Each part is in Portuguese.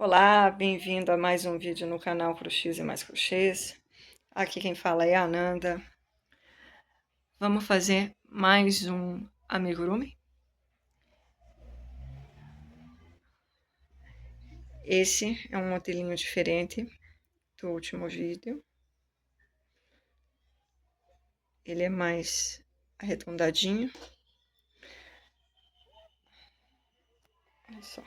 Olá, bem-vindo a mais um vídeo no canal Crochês e Mais Crochês. Aqui quem fala é a Ananda. Vamos fazer mais um amigurumi. Esse é um modelinho diferente do último vídeo. Ele é mais arredondadinho. Olha só.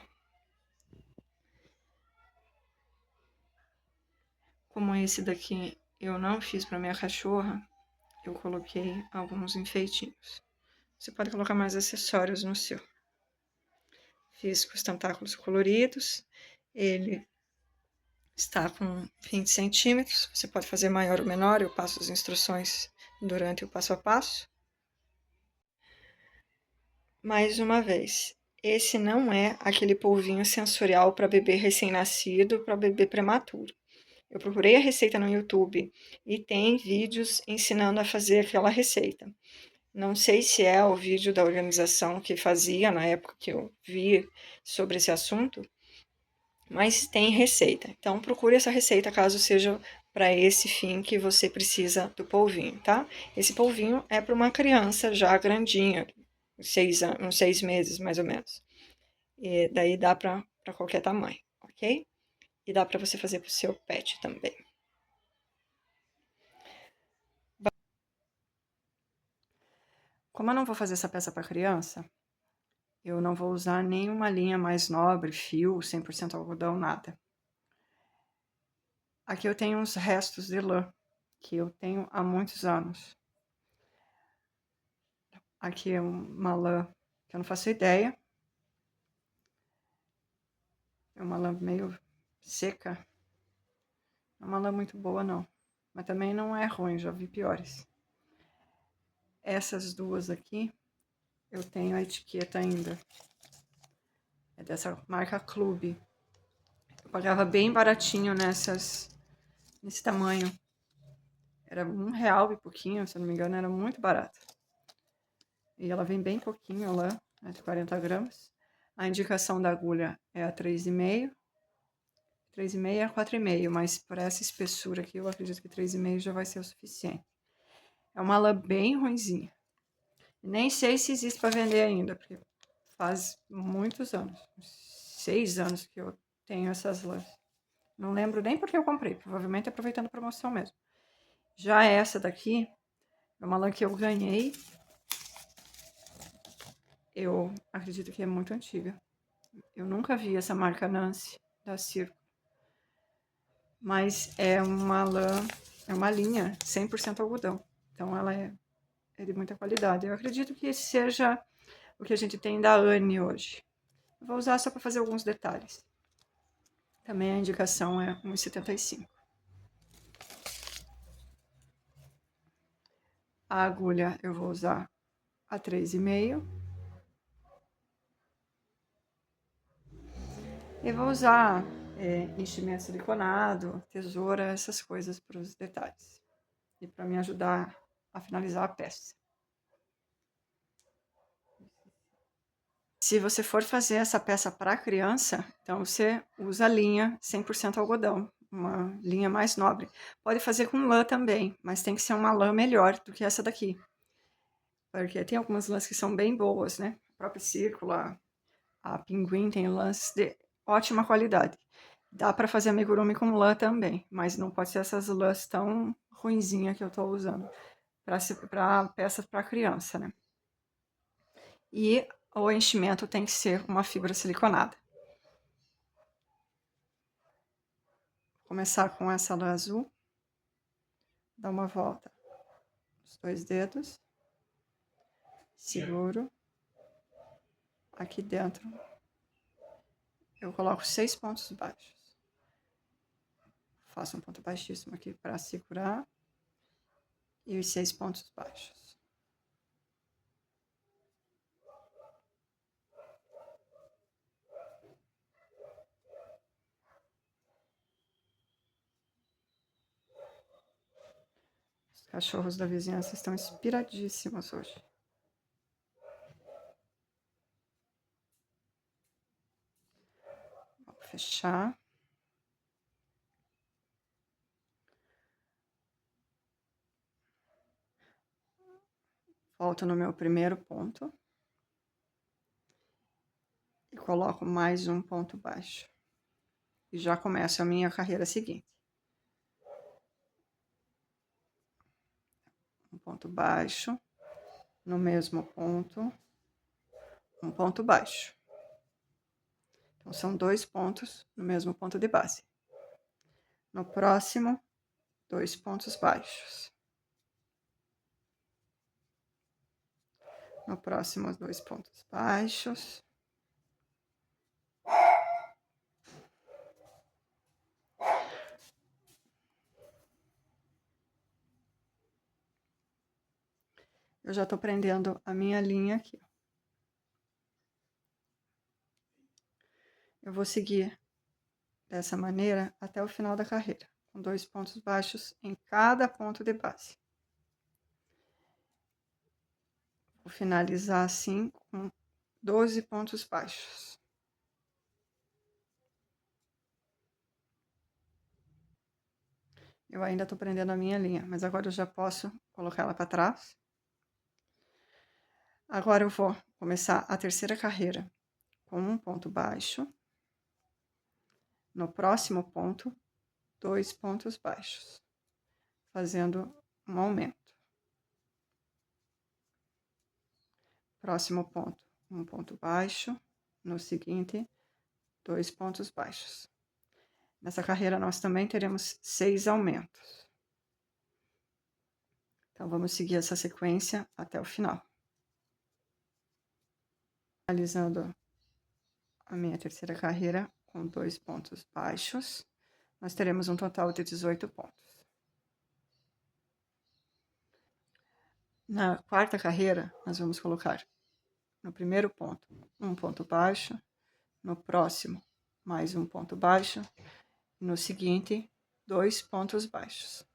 Como esse daqui eu não fiz para minha cachorra, eu coloquei alguns enfeitinhos. Você pode colocar mais acessórios no seu. Fiz com os tentáculos coloridos. Ele está com 20 centímetros. Você pode fazer maior ou menor. Eu passo as instruções durante o passo a passo. Mais uma vez, esse não é aquele polvinho sensorial para bebê recém-nascido, para bebê prematuro. Eu procurei a receita no YouTube e tem vídeos ensinando a fazer aquela receita. Não sei se é o vídeo da organização que fazia na época que eu vi sobre esse assunto, mas tem receita. Então, procure essa receita caso seja para esse fim que você precisa do polvinho, tá? Esse polvinho é para uma criança já grandinha, uns 6 meses mais ou menos. E daí dá para qualquer tamanho, ok? E dá para você fazer para o seu pet também. Como eu não vou fazer essa peça para criança, eu não vou usar nenhuma linha mais nobre, fio, 100% algodão, nada. Aqui eu tenho uns restos de lã, que eu tenho há muitos anos. Aqui é uma lã que eu não faço ideia. É uma lã meio seca. Não é uma lã muito boa, não. Mas também não é ruim, já vi piores. Essas duas aqui, eu tenho a etiqueta ainda. É dessa marca Clube. Eu pagava bem baratinho nesse tamanho. Era R$1 e pouquinho, se eu não me engano, era muito barato. E ela vem bem pouquinho, a lã, é de 40 gramas. A indicação da agulha é a 3,5. 3,5 a 4,5, mas por essa espessura aqui, eu acredito que 3,5 já vai ser o suficiente. É uma lã bem ruinzinha. Nem sei se existe para vender ainda, porque faz muitos anos, 6 anos que eu tenho essas lãs. Não lembro nem porque eu comprei, provavelmente aproveitando a promoção mesmo. Já essa daqui é uma lã que eu ganhei. Eu acredito que é muito antiga. Eu nunca vi essa marca Nancy da Circo. Mas é uma lã, é uma linha 100% algodão. Então ela é de muita qualidade. Eu acredito que esse seja o que a gente tem da Anne hoje. Eu vou usar só para fazer alguns detalhes. Também a indicação é 1,75. A agulha eu vou usar a 3,5. E vou usar enchimento siliconado, tesoura, essas coisas para os detalhes. E para me ajudar a finalizar a peça. Se você for fazer essa peça para criança, então você usa a linha 100% algodão, uma linha mais nobre. Pode fazer com lã também, mas tem que ser uma lã melhor do que essa daqui. Porque tem algumas lãs que são bem boas, né? A própria Círcula, a Pinguim tem lãs de ótima qualidade. Dá para fazer amigurumi com lã também, mas não pode ser essas lãs tão ruinzinhas que eu estou usando para peças para criança, né? E o enchimento tem que ser uma fibra siliconada. Vou começar com essa lã azul. Dá uma volta os 2 dedos. Seguro. Aqui dentro eu coloco 6 pontos baixos. Faço um ponto baixíssimo aqui para segurar. E os 6 pontos baixos. Os cachorros da vizinhança estão inspiradíssimos hoje. Vou fechar. volto no meu primeiro ponto e coloco mais um ponto baixo. E já começo a minha carreira seguinte. Um ponto baixo, no mesmo ponto, um ponto baixo. Então, são 2 pontos no mesmo ponto de base. No próximo, 2 pontos baixos. No próximo, 2 pontos baixos. Eu já tô prendendo a minha linha aqui. Eu vou seguir dessa maneira até o final da carreira, com 2 pontos baixos em cada ponto de base. Vou finalizar assim com 12 pontos baixos. Eu ainda tô prendendo a minha linha, mas agora eu já posso colocar ela para trás. Agora eu vou começar a terceira carreira com um ponto baixo. No próximo ponto, 2 pontos baixos, fazendo um aumento. Próximo ponto, um ponto baixo. No seguinte, 2 pontos baixos. Nessa carreira, nós também teremos 6 aumentos. Então, vamos seguir essa sequência até o final. Finalizando a minha terceira carreira com 2 pontos baixos, nós teremos um total de 18 pontos. Na quarta carreira, nós vamos colocar no primeiro ponto um ponto baixo, no próximo mais um ponto baixo, e no seguinte 2 pontos baixos.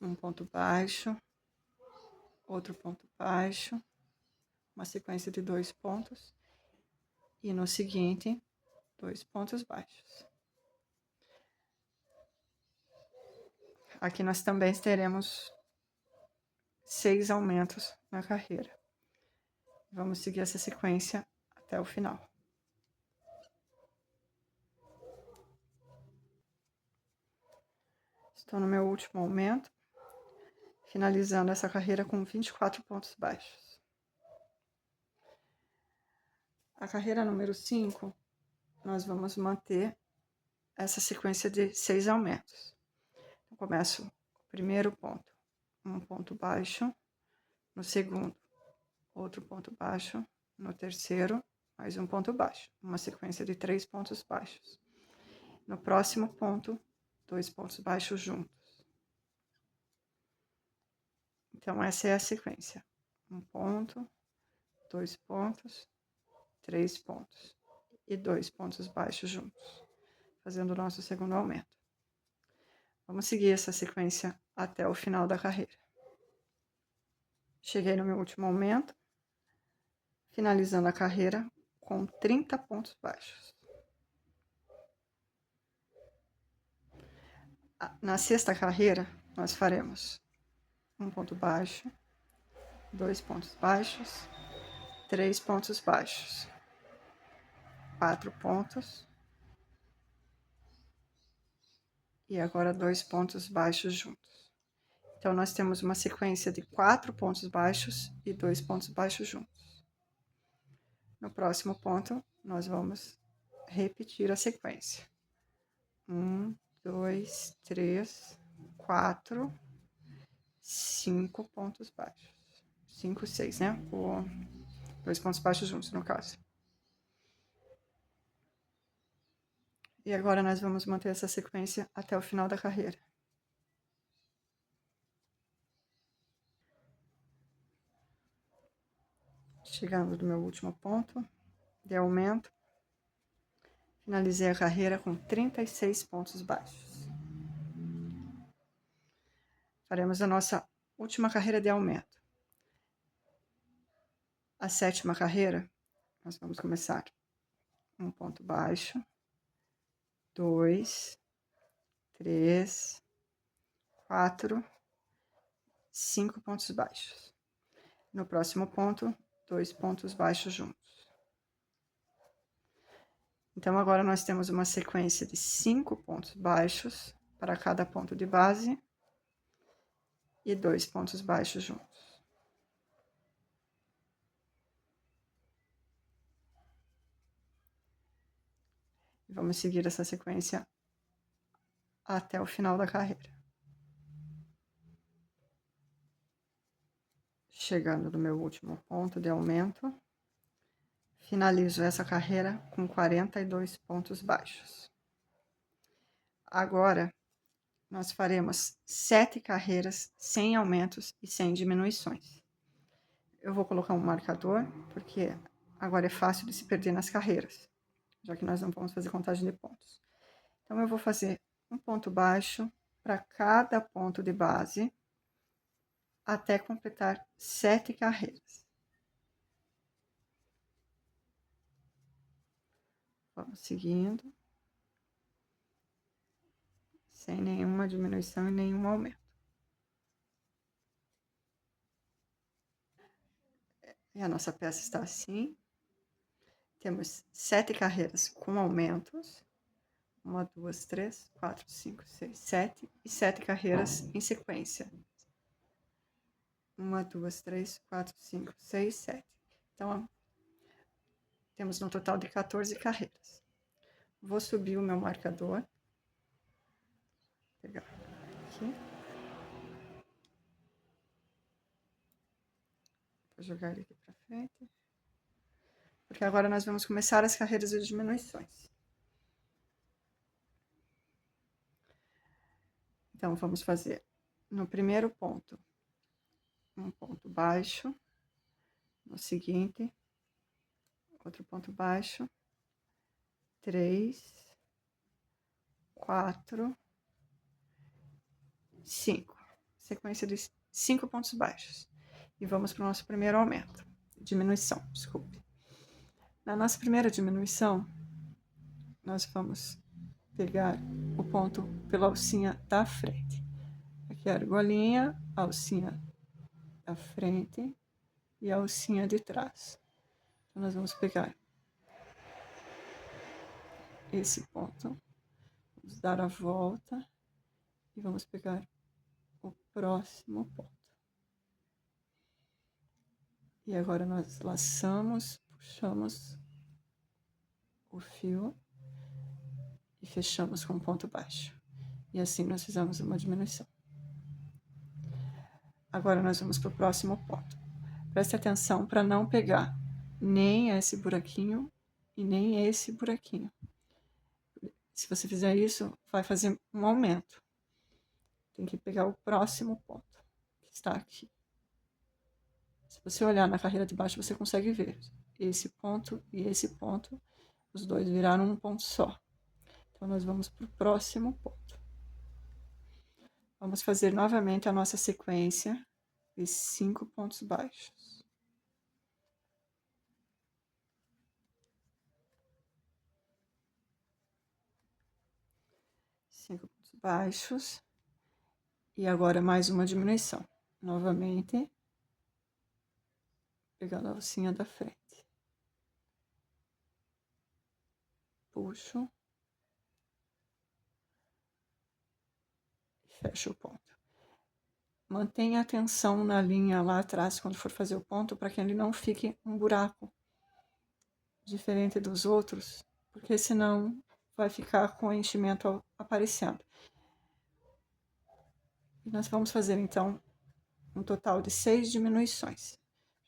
Um ponto baixo, outro ponto baixo, uma sequência de 2 pontos, e no seguinte 2 pontos baixos. Aqui nós também teremos 6 aumentos na carreira. Vamos seguir essa sequência até o final. Estou no meu último aumento, finalizando essa carreira com 24 pontos baixos. A carreira número 5, nós vamos manter essa sequência de 6 aumentos. Então, começo o primeiro ponto, um ponto baixo, no segundo, outro ponto baixo, no terceiro, mais um ponto baixo, uma sequência de 3 pontos baixos. No próximo ponto, 2 pontos baixos juntos. Então, essa é a sequência. Um ponto, 2 pontos, 3 pontos e 2 pontos baixos juntos, fazendo o nosso segundo aumento. Vamos seguir essa sequência até o final da carreira. Cheguei no meu último aumento, finalizando a carreira com 30 pontos baixos. Na sexta carreira, nós faremos um ponto baixo, 2 pontos baixos, 3 pontos baixos, 4 pontos, e agora 2 pontos baixos juntos. Então, nós temos uma sequência de 4 pontos baixos e 2 pontos baixos juntos. No próximo ponto, nós vamos repetir a sequência. 1, 2, 3, 4, 5 pontos baixos. 5, 6, né? 2 pontos baixos juntos, no caso. E agora nós vamos manter essa sequência até o final da carreira. Chegando no meu último ponto de aumento, finalizei a carreira com 36 pontos baixos. Faremos a nossa última carreira de aumento. A sétima carreira, nós vamos começar um ponto baixo, 2, 3, 4, 5 pontos baixos. No próximo ponto, 2 pontos baixos juntos. Então, agora nós temos uma sequência de 5 pontos baixos para cada ponto de base e 2 pontos baixos juntos. Vamos seguir essa sequência até o final da carreira. Chegando no meu último ponto de aumento, finalizo essa carreira com 42 pontos baixos. Agora, nós faremos 7 carreiras sem aumentos e sem diminuições. Eu vou colocar um marcador, porque agora é fácil de se perder nas carreiras, já que nós não vamos fazer contagem de pontos. Então, eu vou fazer um ponto baixo para cada ponto de base, até completar 7 carreiras. Vamos seguindo, sem nenhuma diminuição e nenhum aumento. E a nossa peça está assim. Temos 7 carreiras com aumentos. 1, 2, 3, 4, 5, 6, 7. E 7 carreiras em sequência. 1, 2, 3, 4, 5, 6, 7. Então, temos no total de 14 carreiras. Vou subir o meu marcador. Pegar aqui. Vou jogar ele aqui para frente. Porque agora nós vamos começar as carreiras de diminuições. Então, vamos fazer no primeiro ponto, um ponto baixo. No seguinte, outro ponto baixo. 3, 4, 5. Sequência de 5 pontos baixos. E vamos para o nosso primeiro aumento. Diminuição, desculpe. Na nossa primeira diminuição, nós vamos pegar o ponto pela alcinha da frente. Aqui a argolinha, a alcinha da frente e a alcinha de trás. Então, nós vamos pegar esse ponto, vamos dar a volta e vamos pegar o próximo ponto. E agora nós laçamos, puxamos o fio e fechamos com um ponto baixo. E assim nós fizemos uma diminuição. Agora nós vamos para o próximo ponto. Preste atenção para não pegar nem esse buraquinho e nem esse buraquinho. Se você fizer isso, vai fazer um aumento. Tem que pegar o próximo ponto, que está aqui. Se você olhar na carreira de baixo, você consegue ver esse ponto e esse ponto. Os dois viraram um ponto só. Então, nós vamos para o próximo ponto. Vamos fazer novamente a nossa sequência de 5 pontos baixos. Cinco pontos baixos. E agora mais uma diminuição. Novamente, pegando a alcinha da frente. Puxo. E fecho o ponto. Mantenha a atenção na linha lá atrás, quando for fazer o ponto, para que ele não fique um buraco diferente dos outros, porque senão vai ficar com o enchimento aparecendo. E nós vamos fazer, então, um total de 6 diminuições.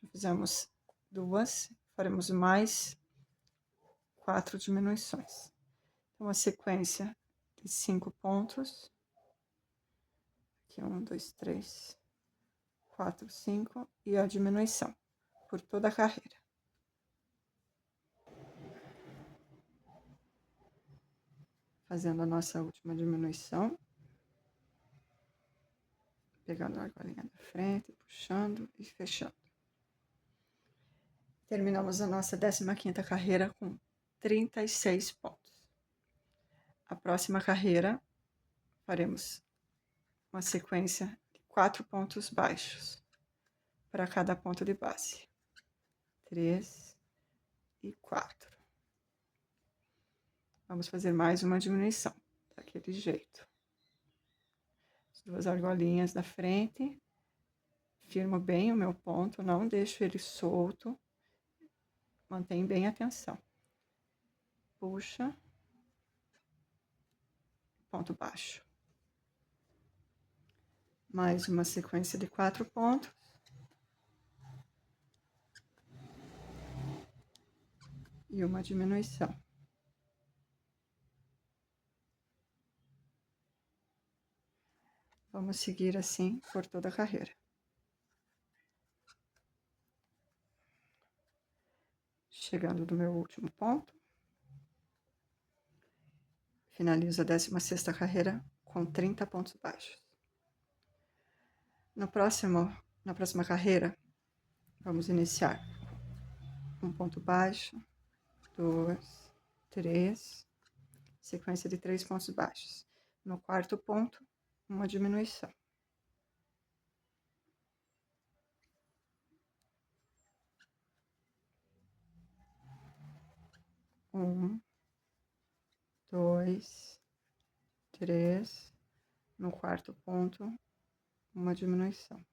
Já fizemos 2, faremos mais 4 diminuições. Então, a sequência de 5 pontos. Aqui, 1, 2, 3, 4, 5, e a diminuição por toda a carreira. Fazendo a nossa última diminuição. Pegando a argolinha da frente, puxando e fechando. Terminamos a nossa 15ª carreira com 36 pontos. A próxima carreira, faremos uma sequência de 4 pontos baixos para cada ponto de base. 3 e 4. Vamos fazer mais uma diminuição, daquele jeito. As 2 argolinhas da frente. Firmo bem o meu ponto, não deixo ele solto. Mantém bem a tensão. Puxa. Ponto baixo. Mais uma sequência de 4 pontos. E uma diminuição. Vamos seguir assim por toda a carreira. Chegando no meu último ponto. Finalizo a 16ª carreira com 30 pontos baixos. Na próxima carreira, vamos iniciar um ponto baixo, 2, 3, sequência de 3 pontos baixos. No quarto ponto, uma diminuição. 1, 2, 3, no quarto ponto, uma diminuição.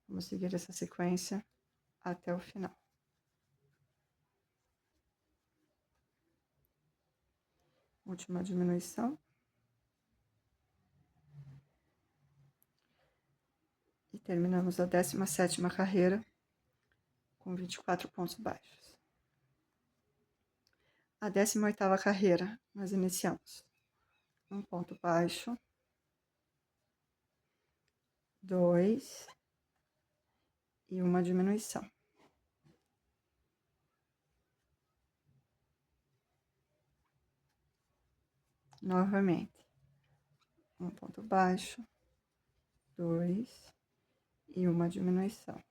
Vamos seguir essa sequência até o final. Última diminuição. E terminamos a 17ª carreira com 24 pontos baixos. A 18ª carreira, nós iniciamos um ponto baixo, 2 e uma diminuição. Novamente, um ponto baixo, 2 e uma diminuição.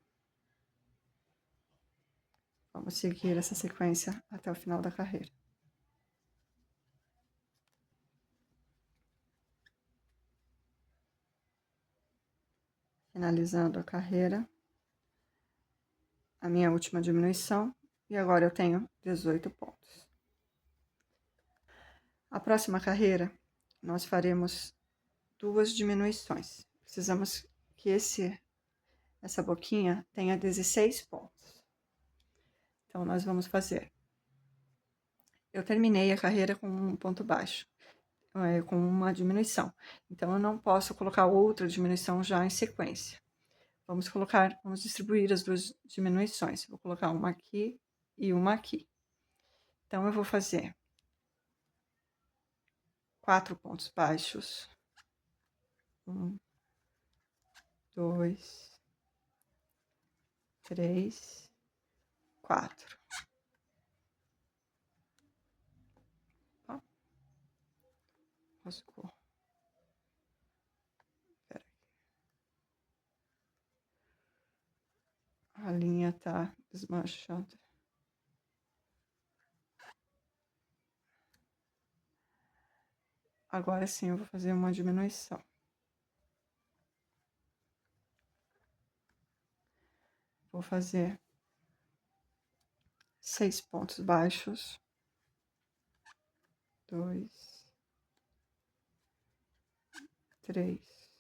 Vamos seguir essa sequência até o final da carreira. Finalizando a carreira, a minha última diminuição, e agora eu tenho 18 pontos. A próxima carreira, nós faremos 2 diminuições. Precisamos que essa boquinha tenha 16 pontos. Então, nós vamos fazer. Eu terminei a carreira com um ponto baixo, com uma diminuição. Então, eu não posso colocar outra diminuição já em sequência. Vamos distribuir as 2 diminuições. Vou colocar uma aqui e uma aqui. Então, eu vou fazer 4 pontos baixos. 1, 2, 3, 4. Ó. Roscou. Pera aí. A linha tá desmanchando. Agora sim, eu vou fazer uma diminuição. Vou fazer 6 pontos baixos. 2, 3,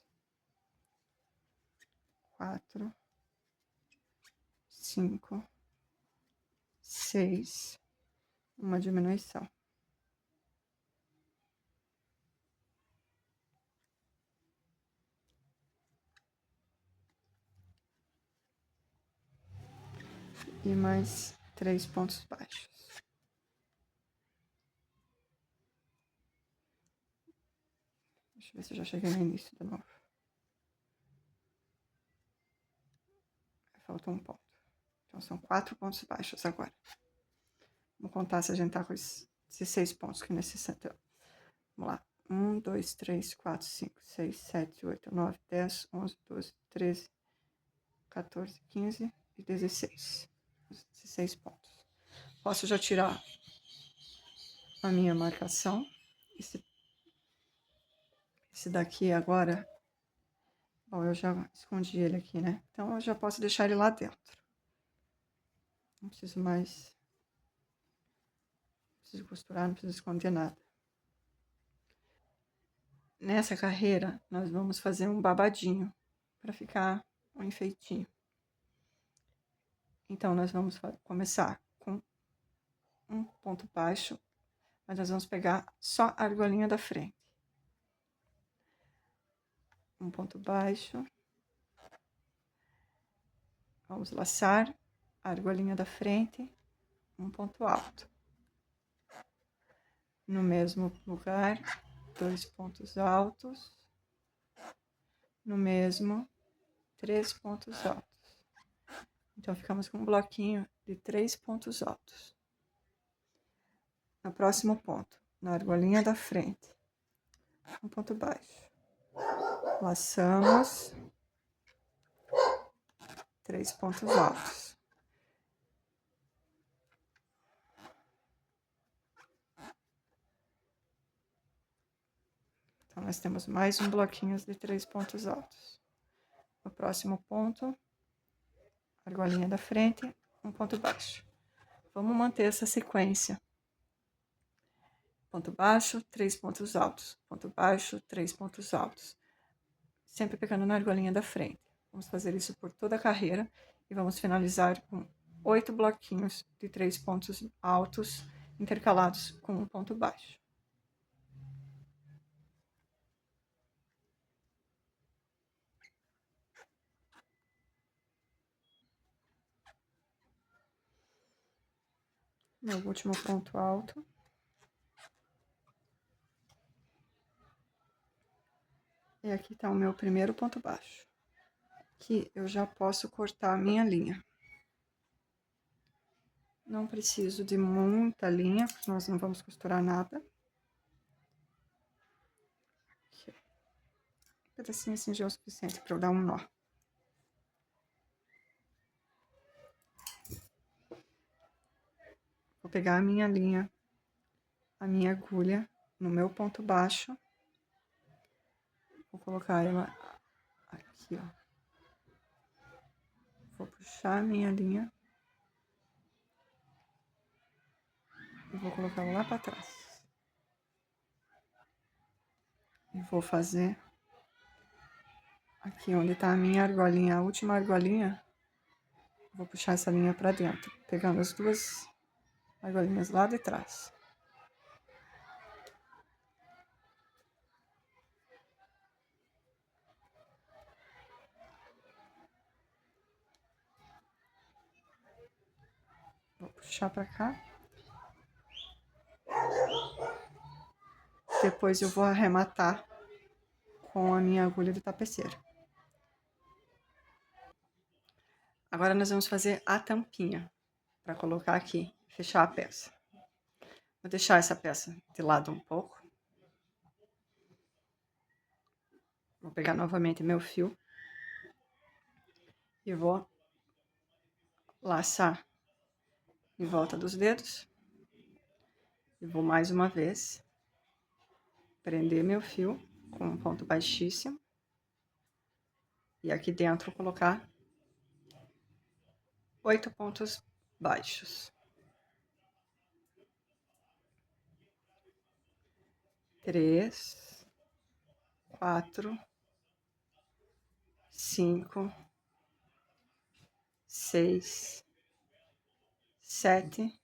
4, 5, 6, uma diminuição. E mais 3 pontos baixos. Deixa eu ver se eu já cheguei no início de novo. Falta um ponto. Então, são 4 pontos baixos agora. Vamos contar se a gente tá com esses 16 pontos que necessitamos. Vamos lá. 1, 2, 3, 4, 5, 6, 7, 8, 9, 10, 11, 12, 13, 14, 15 e 16. 16 pontos. Posso já tirar a minha marcação. Esse daqui agora, bom, eu já escondi ele aqui, né? Então, eu já posso deixar ele lá dentro. Não preciso mais... Não preciso costurar, não preciso esconder nada. Nessa carreira, nós vamos fazer um babadinho para ficar um enfeitinho. Então, nós vamos começar com um ponto baixo, mas nós vamos pegar só a argolinha da frente. Um ponto baixo. Vamos laçar a argolinha da frente, um ponto alto. No mesmo lugar, 2 pontos altos. No mesmo, 3 pontos altos. Então, ficamos com um bloquinho de 3 pontos altos. No próximo ponto, na argolinha da frente, um ponto baixo. Laçamos 3 pontos altos. Então, nós temos mais um bloquinho de 3 pontos altos. No próximo ponto, argolinha da frente, um ponto baixo. Vamos manter essa sequência. Ponto baixo, 3 pontos altos. Ponto baixo, 3 pontos altos. Sempre pegando na argolinha da frente. Vamos fazer isso por toda a carreira e vamos finalizar com 8 bloquinhos de 3 pontos altos intercalados com um ponto baixo. Meu último ponto alto. E aqui tá o meu primeiro ponto baixo. Aqui eu já posso cortar a minha linha. Não preciso de muita linha, porque nós não vamos costurar nada. Aqui, um pedacinho assim já é o suficiente para eu dar um nó. Vou pegar a minha linha, a minha agulha no meu ponto baixo. Vou colocar ela aqui, ó. Vou puxar a minha linha. E vou colocar ela lá pra trás. E vou fazer aqui onde tá a minha argolinha, a última argolinha. Vou puxar essa linha pra dentro, pegando as duas argolinhas lá de trás. Vou puxar pra cá. Depois eu vou arrematar com a minha agulha de tapeceira. Agora nós vamos fazer a tampinha para colocar aqui, fechar a peça. Vou deixar essa peça de lado um pouco. Vou pegar novamente meu fio e vou laçar em volta dos dedos. E vou mais uma vez prender meu fio com um ponto baixíssimo. E aqui dentro colocar 8 pontos baixos. 3, 4, 5, 6, 7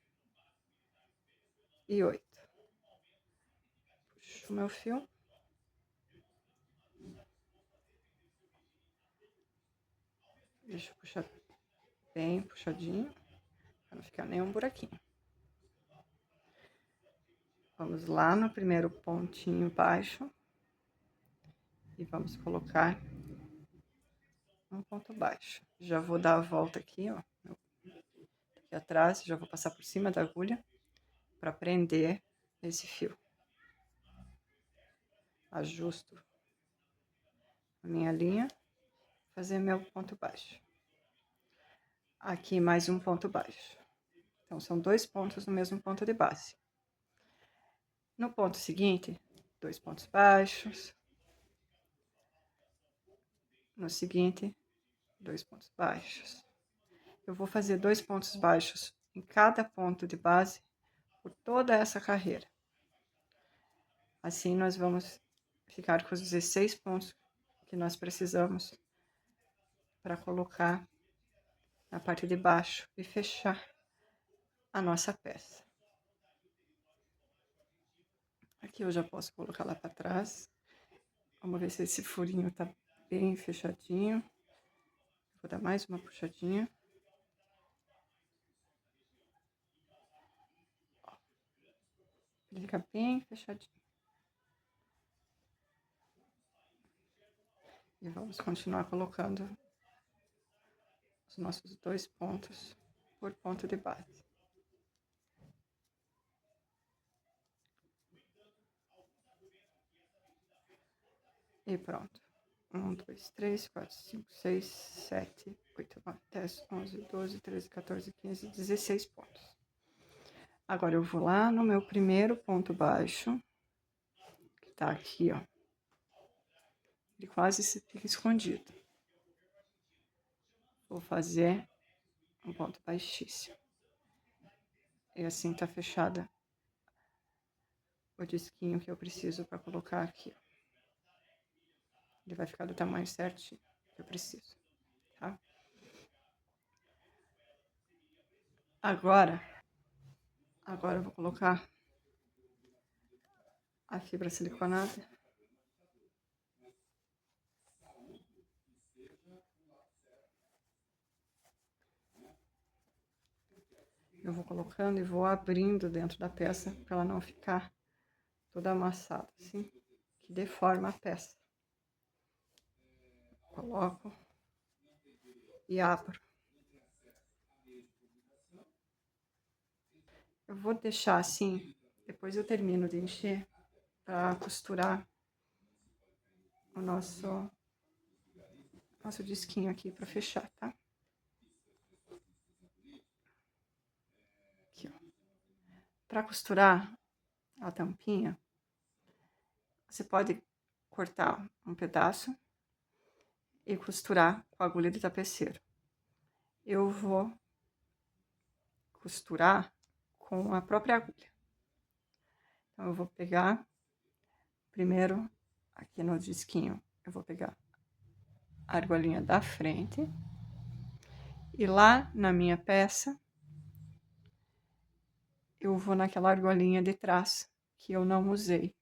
e 8. Puxo o meu fio. Deixa eu puxar bem puxadinho, para não ficar nenhum buraquinho. Vamos lá no primeiro pontinho baixo. E vamos colocar um ponto baixo. Já vou dar a volta aqui, ó. Aqui atrás, já vou passar por cima da agulha para prender esse fio. Ajusto a minha linha, fazer meu ponto baixo. Aqui mais um ponto baixo. Então, são 2 pontos no mesmo ponto de base. No ponto seguinte, 2 pontos baixos, No seguinte, 2 pontos baixos. Eu vou fazer 2 pontos baixos em cada ponto de base por toda essa carreira. Assim, nós vamos ficar com os 16 pontos que nós precisamos para colocar na parte de baixo e fechar a nossa peça. Aqui eu já posso colocar lá para trás. Vamos ver se esse furinho tá bem fechadinho. Vou dar mais uma puxadinha. Ele fica bem fechadinho. E vamos continuar colocando os nossos 2 pontos por ponto de base. E pronto. 1, 2, 3, 4, 5, 6, 7, 8, 9, 10, 11, 12, 13, 14, 15, 16 pontos. Agora eu vou lá no meu primeiro ponto baixo, que tá aqui, ó. Ele quase fica escondido. Vou fazer um ponto baixíssimo. E assim tá fechada o disquinho que eu preciso para colocar aqui, ó. Ele vai ficar do tamanho certinho que eu preciso, tá? Agora eu vou colocar a fibra siliconada. Eu vou colocando e vou abrindo dentro da peça para ela não ficar toda amassada, assim, que deforma a peça. Coloco e abro. Eu vou deixar assim, depois eu termino de encher para costurar o nosso disquinho aqui para fechar, tá? Aqui, ó. Para costurar a tampinha, você pode cortar um pedaço e costurar com a agulha de tapeceiro. Eu vou costurar com a própria agulha. Então, eu vou pegar, primeiro, aqui no disquinho, eu vou pegar a argolinha da frente e lá na minha peça, eu vou naquela argolinha de trás que eu não usei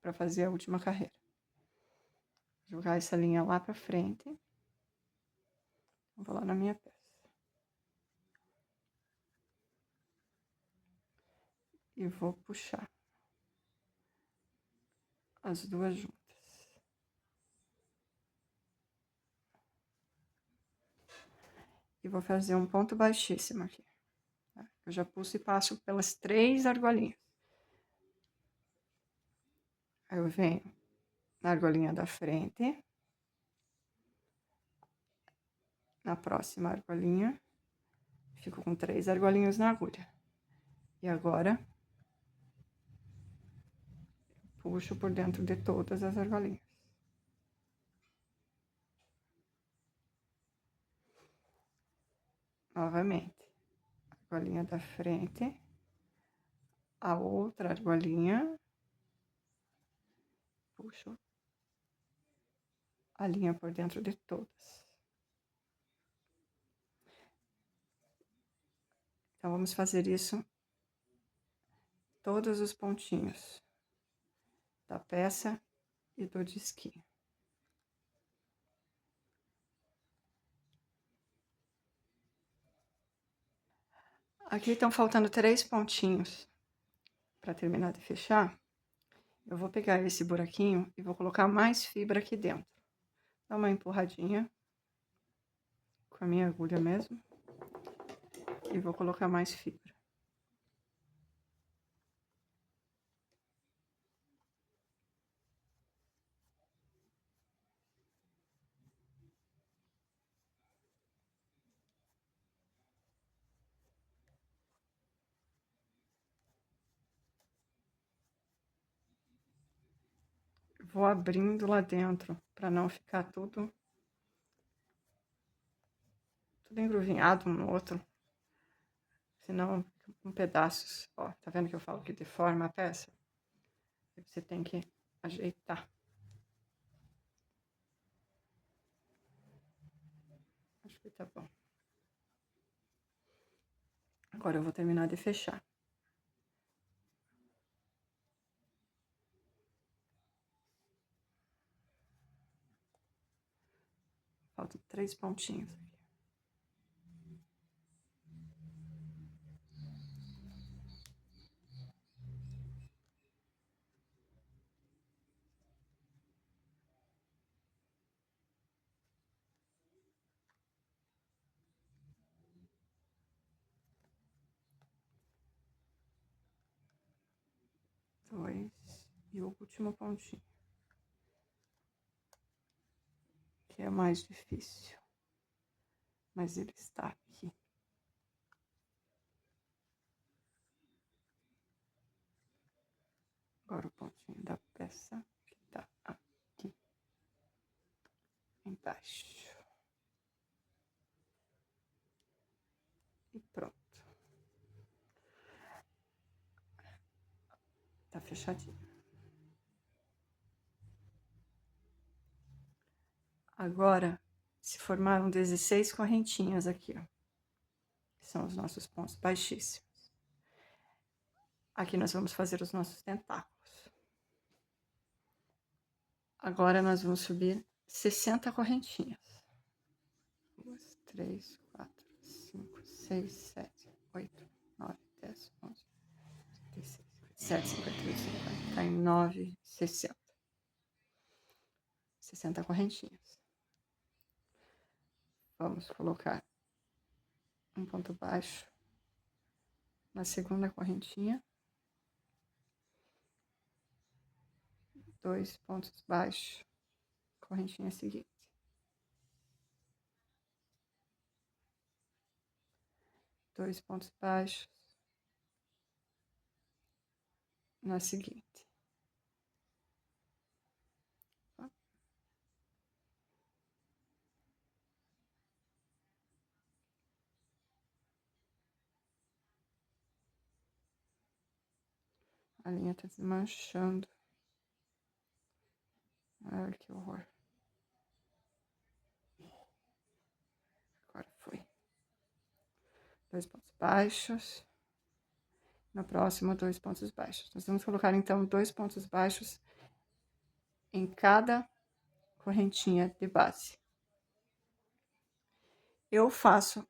para fazer a última carreira. Jogar essa linha lá para frente. Vou lá na minha peça. E vou puxar as duas juntas. E vou fazer um ponto baixíssimo aqui. Tá? Eu já pulso e passo pelas 3 argolinhas. Aí eu venho na argolinha da frente. Na próxima argolinha, fico com 3 argolinhas na agulha. E agora, puxo por dentro de todas as argolinhas. Novamente, argolinha da frente, a outra argolinha, puxo a linha por dentro de todas. Então, vamos fazer isso todos os pontinhos da peça e do disquinho. Aqui estão faltando 3 pontinhos para terminar de fechar. Eu vou pegar esse buraquinho e vou colocar mais fibra aqui dentro. Dá uma empurradinha com a minha agulha mesmo. E vou colocar mais fibra. Vou abrindo lá dentro para não ficar tudo tudo engruvinhado um no outro. Senão, fica com pedaços. Ó, tá vendo que eu falo que deforma a peça? Você tem que ajeitar. Acho que tá bom. Agora eu vou terminar de fechar. Faltam 3 pontinhos aqui. Dois. E o último pontinho. Que é mais difícil. Mas ele está aqui. Agora o pontinho da peça que tá aqui embaixo. E pronto. Tá fechadinho. Agora, se formaram 16 correntinhas aqui, ó. Que são os nossos pontos baixíssimos. Aqui nós vamos fazer os nossos tentáculos. Agora nós vamos subir 60 correntinhas. 2, 3, 4, 5, 6, 7, 8, 9, 10, 11, 56, 57, 58, 59, 60. 60 correntinhas. Vamos colocar um ponto baixo na segunda correntinha. 2 pontos baixos, correntinha seguinte. 2 pontos baixos na seguinte. A linha tá desmanchando. Olha que horror. Agora foi. 2 pontos baixos. No próximo, 2 pontos baixos. Nós vamos colocar, então, 2 pontos baixos em cada correntinha de base. Eu faço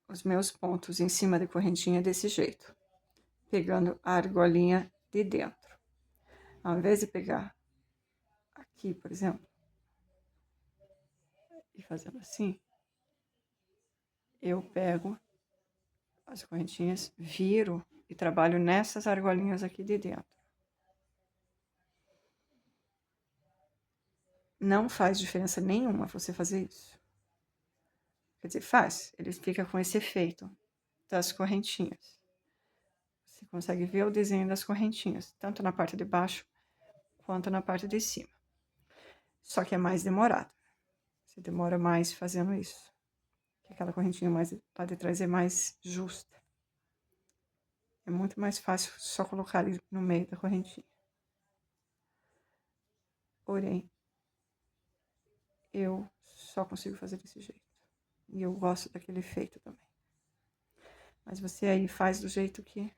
os meus pontos em cima da correntinha desse jeito, pegando a argolinha de dentro. Ao invés de pegar aqui, por exemplo, e fazendo assim, eu pego as correntinhas, viro e trabalho nessas argolinhas aqui de dentro. Não faz diferença nenhuma você fazer isso. Quer dizer, faz, ele fica com esse efeito das correntinhas. Você consegue ver o desenho das correntinhas, tanto na parte de baixo quanto na parte de cima. Só que é mais demorado. Você demora mais fazendo isso. Que aquela correntinha mais lá de trás é mais justa. É muito mais fácil só colocar ele no meio da correntinha. Porém, eu só consigo fazer desse jeito. E eu gosto daquele efeito também. Mas você aí faz do jeito que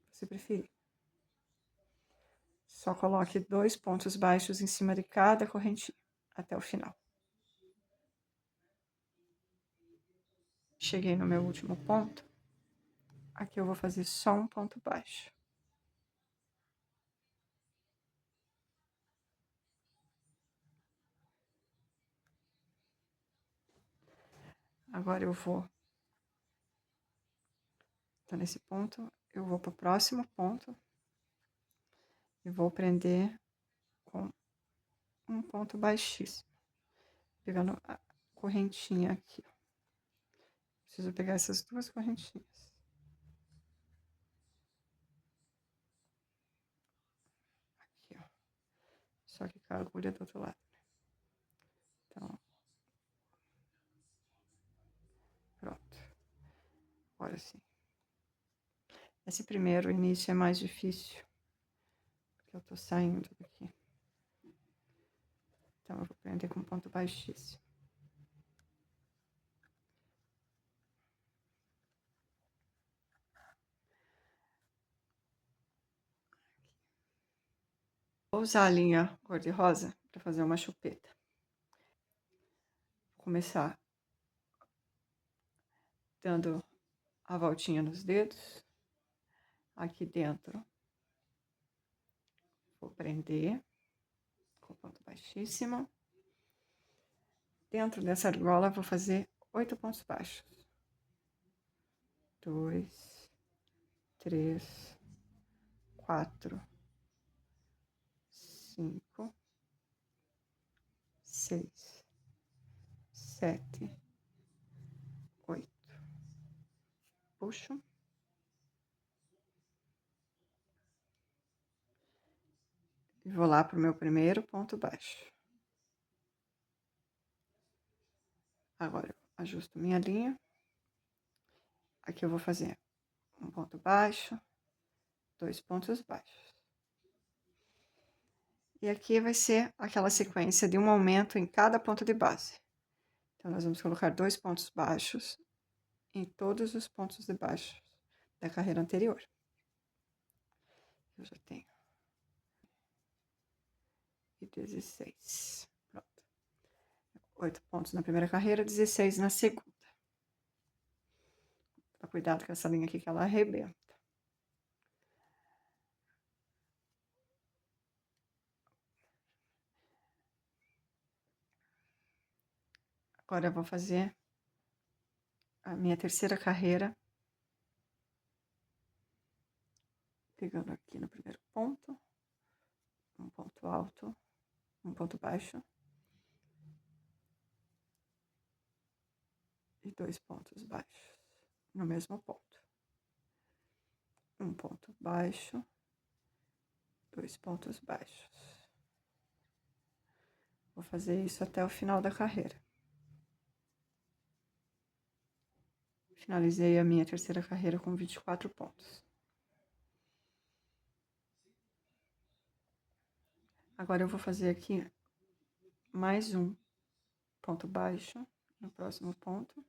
você preferir. Só coloque 2 pontos baixos em cima de cada correntinha, até o final. Cheguei no meu último ponto. Aqui eu vou fazer só um ponto baixo. Agora eu vou... Então, nesse ponto, eu vou para o próximo ponto. E vou prender com um ponto baixíssimo. Pegando a correntinha aqui, ó. Preciso pegar essas 2 correntinhas. Aqui, ó. Só que com a agulha do outro lado. Então, Agora sim. Esse primeiro início é mais difícil, porque eu tô saindo daqui. Então, eu vou prender com ponto baixíssimo. Vou usar a linha cor-de-rosa para fazer uma chupeta. Vou começar dando a voltinha nos dedos. Aqui dentro, vou prender com ponto baixíssimo. Dentro dessa argola, vou fazer 8 pontos baixos. 2, 3, 4, 5, 6, 7, 8. Puxo. E vou lá pro meu primeiro ponto baixo. Agora, eu ajusto minha linha. Aqui eu vou fazer um ponto baixo, 2 pontos baixos. E aqui vai ser aquela sequência de um aumento em cada ponto de base. Então, nós vamos colocar 2 pontos baixos em todos os pontos de baixo da carreira anterior. Eu já tenho. E 16. Pronto. 8 pontos na primeira carreira, 16 na segunda. Toma cuidado com essa linha aqui que ela arrebenta. Agora eu vou fazer a minha terceira carreira. Pegando aqui no primeiro ponto. Um ponto alto. Um ponto baixo. E 2 pontos baixos no mesmo ponto. Um ponto baixo. 2 pontos baixos. Vou fazer isso até o final da carreira. Finalizei a minha terceira carreira com 24 pontos. Agora eu vou fazer aqui mais um ponto baixo no próximo ponto.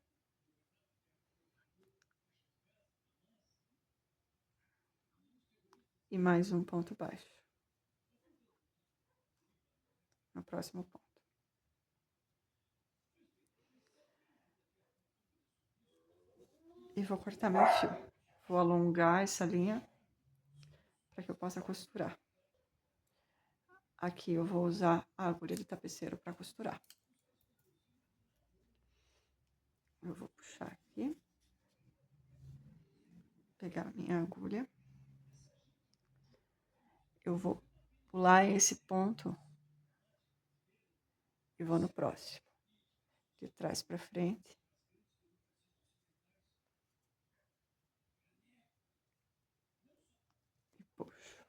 E mais um ponto baixo no próximo ponto. E vou cortar meu fio. Vou alongar essa linha para que eu possa costurar. Aqui eu vou usar a agulha de tapeceiro para costurar. Eu vou puxar aqui. Pegar a minha agulha. Eu vou pular esse ponto e vou no próximo. De trás para frente. E puxo.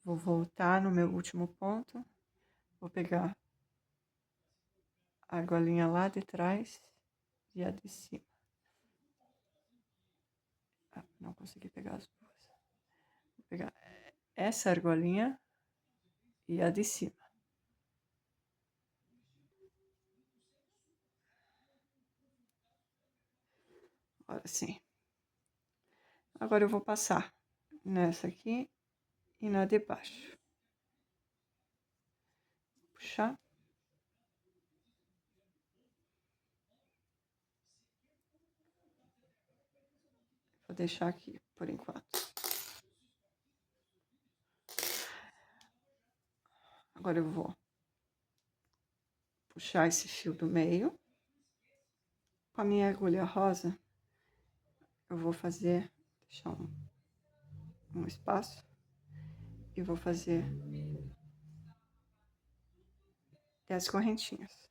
Vou voltar no meu último ponto. Vou pegar a argolinha lá de trás e a de cima. Ah, não consegui pegar as duas. Vou pegar essa argolinha e a de cima. Agora sim. Agora eu vou passar nessa aqui e na de baixo. Puxar. Vou deixar aqui por enquanto. Agora eu vou puxar esse fio do meio. Com a minha agulha rosa, eu vou fazer, deixar um espaço. E vou fazer 10 correntinhas.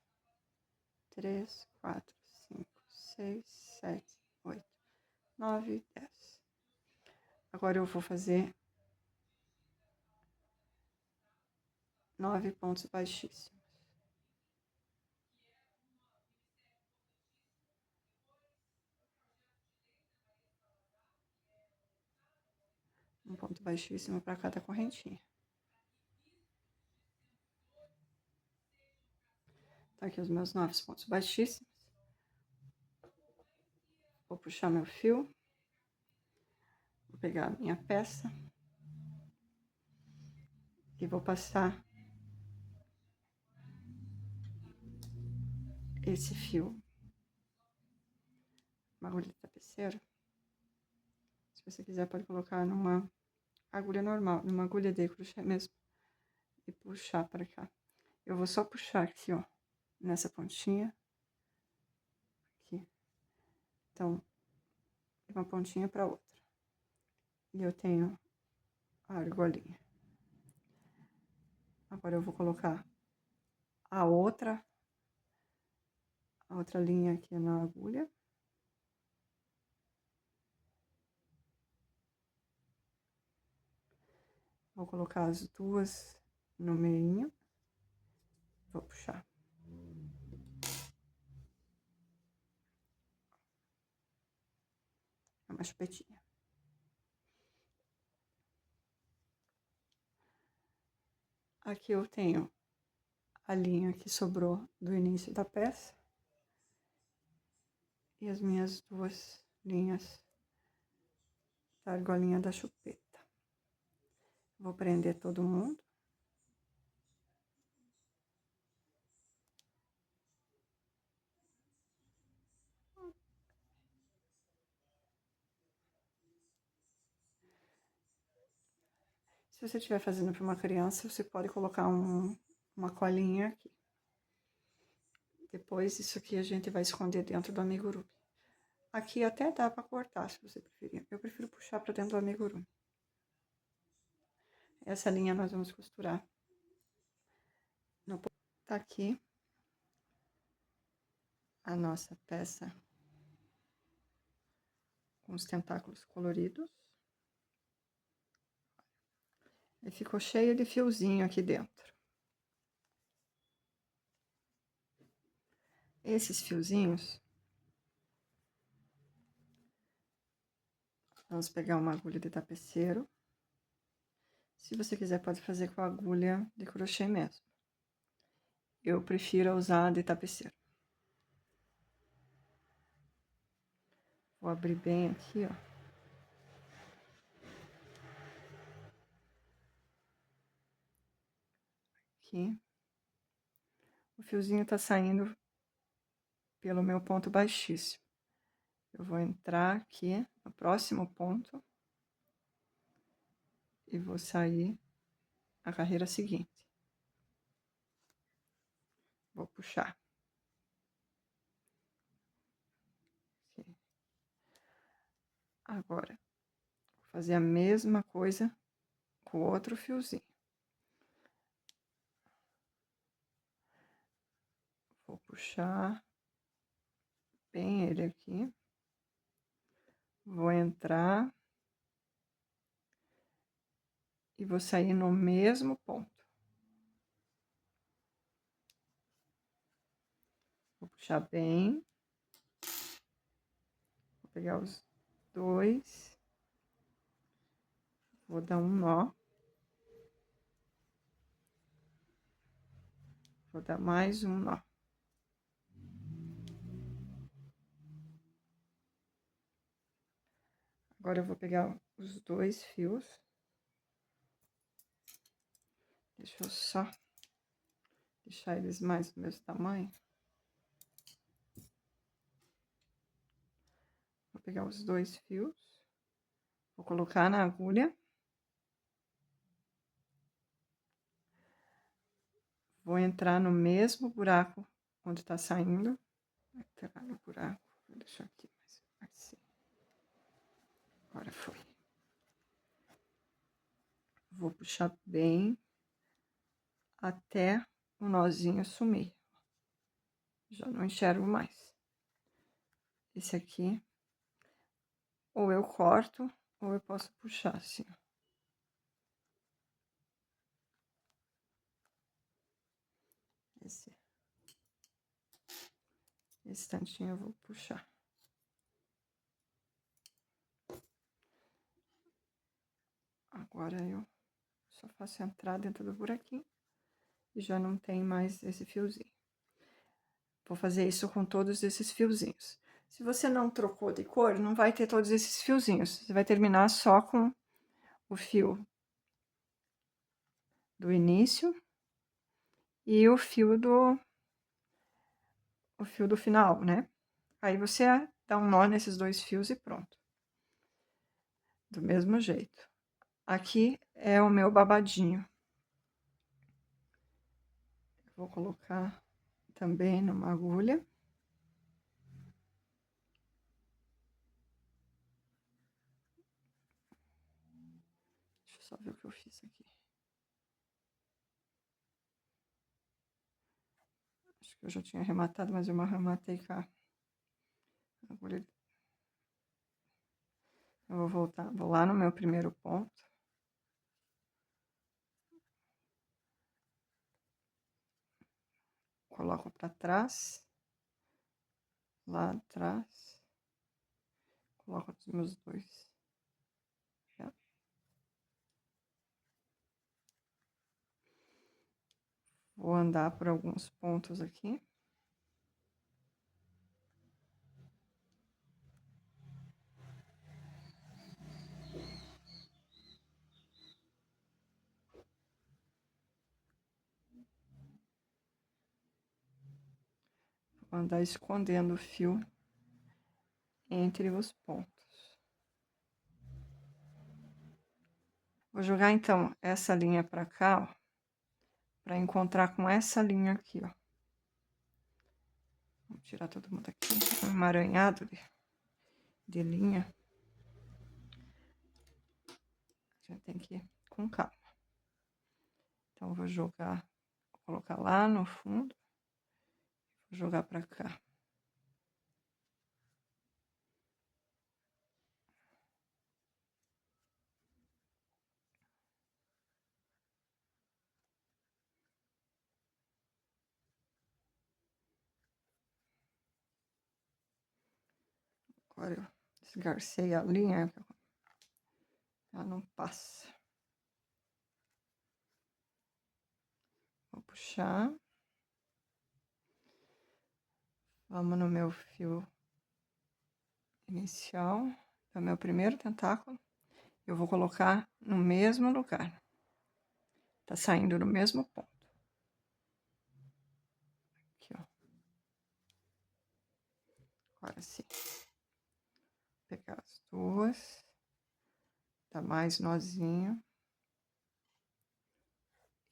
3, 4, 5, 6, 7, 8, 9, 10. Agora eu vou fazer 9 pontos baixíssimos. Um ponto baixíssimo para cada correntinha. Tá aqui os meus 9 pontos baixíssimos. Vou puxar meu fio. Vou pegar a minha peça. E vou passar esse fio. Uma agulha de tapeceiro. Se você quiser, pode colocar numa agulha normal, numa agulha de crochê mesmo. E puxar para cá. Eu vou só puxar aqui, ó, nessa pontinha. Aqui. Então, uma pontinha para outra. E eu tenho a argolinha. Agora eu vou colocar a outra linha aqui na agulha. Vou colocar as duas no meio. Vou puxar. É uma chupetinha. Aqui eu tenho a linha que sobrou do início da peça. E as minhas duas linhas da argolinha da chupeta. Vou prender todo mundo. Se você estiver fazendo para uma criança, você pode colocar uma colinha aqui. Depois, isso aqui a gente vai esconder dentro do amigurumi. Aqui até dá para cortar, se você preferir. Eu prefiro puxar para dentro do amigurumi. Essa linha nós vamos costurar. Tá aqui a nossa peça com os tentáculos coloridos. E ficou cheio de fiozinho aqui dentro. Esses fiozinhos, vamos pegar uma agulha de tapeceiro. Se você quiser, pode fazer com a agulha de crochê mesmo. Eu prefiro usar de tapeceiro. Vou abrir bem aqui, ó. Aqui. O fiozinho tá saindo pelo meu ponto baixíssimo. Eu vou entrar aqui no próximo ponto e vou sair a carreira seguinte. Vou puxar. Aqui. Agora, vou fazer a mesma coisa com o outro fiozinho. Vou puxar bem ele aqui. Vou entrar e vou sair no mesmo ponto. Vou puxar bem. Vou pegar os dois. Vou dar um nó. Vou dar mais um nó. Agora eu vou pegar os dois fios. Deixa eu só deixar eles mais do mesmo tamanho. Vou pegar os dois fios. Vou colocar na agulha. Vou entrar no mesmo buraco onde tá saindo. Vou entrar no buraco. Vou deixar aqui mais assim. Agora foi. Vou puxar bem até o nozinho sumir. Já não enxergo mais. Esse aqui, ou eu corto, ou eu posso puxar assim, ó. Esse tantinho eu vou puxar. Agora eu só faço entrar dentro do buraquinho e já não tem mais esse fiozinho. Vou fazer isso com todos esses fiozinhos. Se você não trocou de cor, não vai ter todos esses fiozinhos. Você vai terminar só com o fio do início e o fio do final, né? Aí você dá um nó nesses dois fios e pronto. Do mesmo jeito. Aqui é o meu babadinho. Vou colocar também numa agulha. Deixa eu só ver o que eu fiz aqui. Acho que eu já tinha arrematado, mas eu arrematei com a agulha. Eu vou voltar, vou lá no meu primeiro ponto. Coloco para trás. Lá atrás. Coloco os meus dois. Já. Vou andar por alguns pontos aqui. Vou andar escondendo o fio entre os pontos. Vou jogar então essa linha para cá, ó, para encontrar com essa linha aqui, ó. Vou tirar todo mundo aqui, um emaranhado de linha. A gente tem que ir com calma. Então, vou jogar, vou colocar lá no fundo, vou jogar para cá. Agora eu esgarcei a linha, ela não passa. Vou puxar. Vamos no meu fio inicial, é o meu primeiro tentáculo. Eu vou colocar no mesmo lugar. Tá saindo no mesmo ponto. Aqui, ó. Agora sim. Vou pegar as duas. Dá mais nozinho.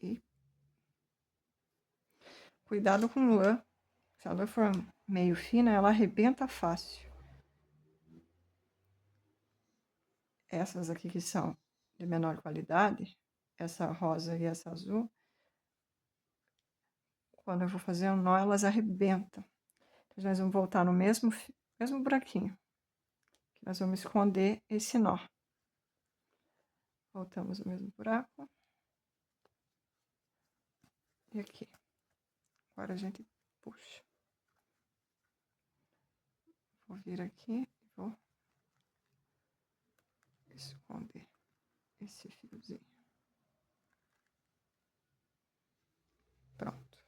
E cuidado com lã. Se a lã for meio fina, ela arrebenta fácil. Essas aqui que são de menor qualidade, essa rosa e essa azul, quando eu vou fazer um nó, elas arrebentam. Então, nós vamos voltar no mesmo buraquinho. Que nós vamos esconder esse nó. Voltamos no mesmo buraco. E aqui. Agora a gente puxa. Vou vir aqui e vou esconder esse fiozinho. Pronto.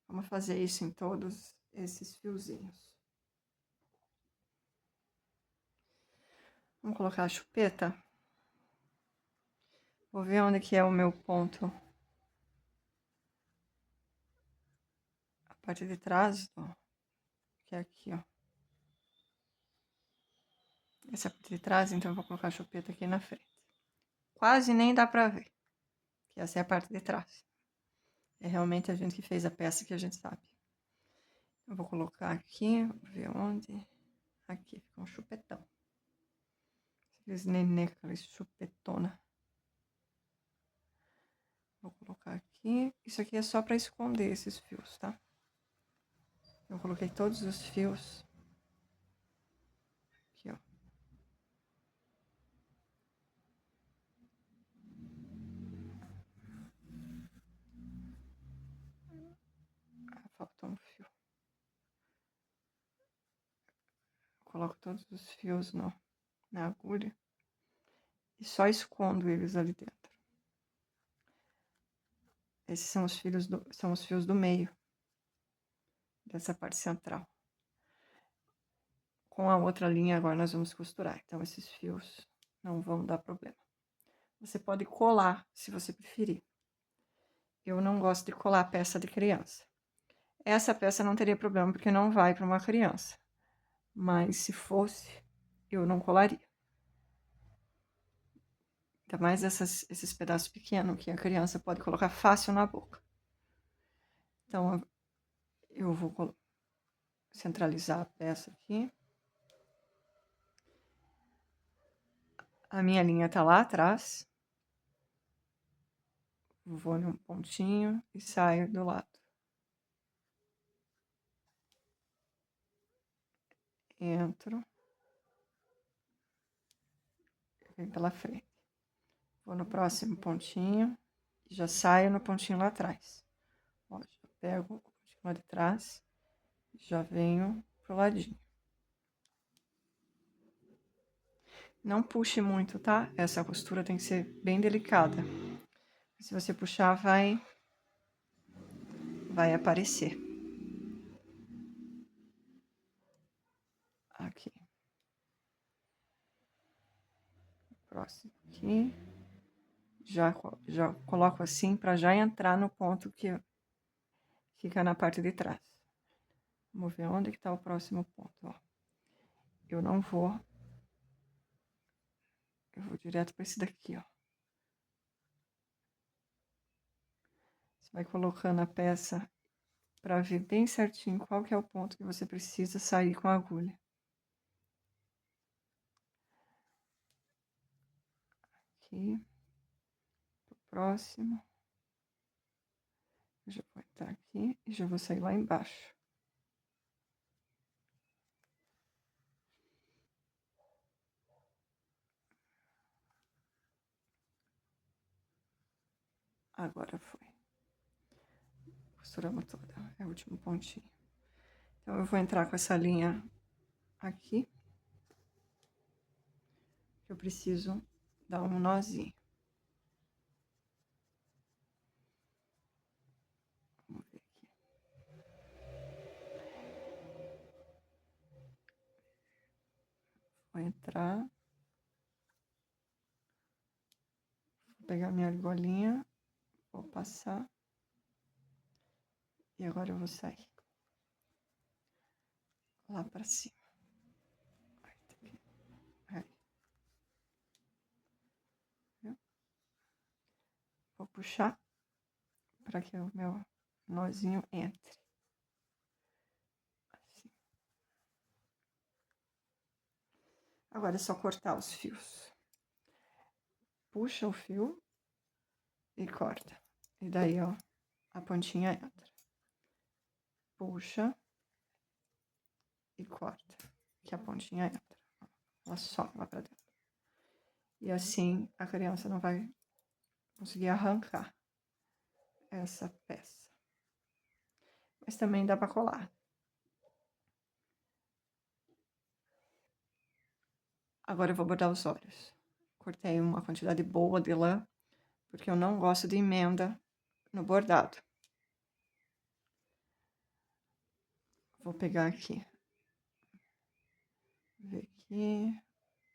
Vamos fazer isso em todos esses fiozinhos. Vamos colocar a chupeta. Vou ver onde que é o meu ponto. A parte de trás, ó, que é aqui, ó. Essa parte de trás, então eu vou colocar a chupeta aqui na frente. Quase nem dá pra ver, que essa é a parte de trás. É realmente a gente que fez a peça que a gente sabe. Eu vou colocar aqui, vou ver onde. Aqui, fica um chupetão. Aqueles nenê, aqueles chupetona. Vou colocar aqui. Isso aqui é só pra esconder esses fios, tá? Eu coloquei todos os fios. Aqui, ó. coloco todos os fios na agulha e só escondo eles ali dentro. Esses são os fios do meio dessa parte central. Com a outra linha agora nós vamos costurar, então esses fios não vão dar problema. Você pode colar, se você preferir. Eu não gosto de colar peça de criança. Essa peça não teria problema, porque não vai para uma criança. Mas se fosse, eu não colaria. Ainda mais esses pedaços pequenos que a criança pode colocar fácil na boca. Então, eu vou centralizar a peça aqui. A minha linha tá lá atrás. Vou num pontinho e saio do lado. Entro. Vem pela frente. Vou no próximo pontinho e já saio no pontinho lá atrás. Ó, já pego o pontinho lá de trás e já venho pro ladinho. Não puxe muito, tá? Essa costura tem que ser bem delicada. Se você puxar, vai aparecer. Aqui. Próximo aqui. Já coloco assim para já entrar no ponto que fica na parte de trás. Vamos ver onde que tá o próximo ponto, ó. Eu vou direto para esse daqui, ó. Você vai colocando a peça para ver bem certinho qual que é o ponto que você precisa sair com a agulha. Aqui. Pro próximo. Eu já vou entrar aqui e já vou sair lá embaixo. Agora foi. Costuramos toda. É o último pontinho. Então, eu vou entrar com essa linha aqui. Eu preciso dar um nozinho. Vamos ver aqui. Vou entrar. Vou pegar minha argolinha. Vou passar. E agora eu vou sair. Lá pra cima. Aí. Vou puxar para que o meu nozinho entre. Assim. Agora é só cortar os fios. Puxa o fio e corta. E daí, ó, a pontinha entra. Puxa e corta, que a pontinha entra. Ela sobe lá pra dentro. E assim a criança não vai conseguir arrancar essa peça. Mas também dá pra colar. Agora eu vou bordar os olhos. Cortei uma quantidade boa de lã, porque eu não gosto de emenda no bordado. Vou pegar aqui. Ver aqui.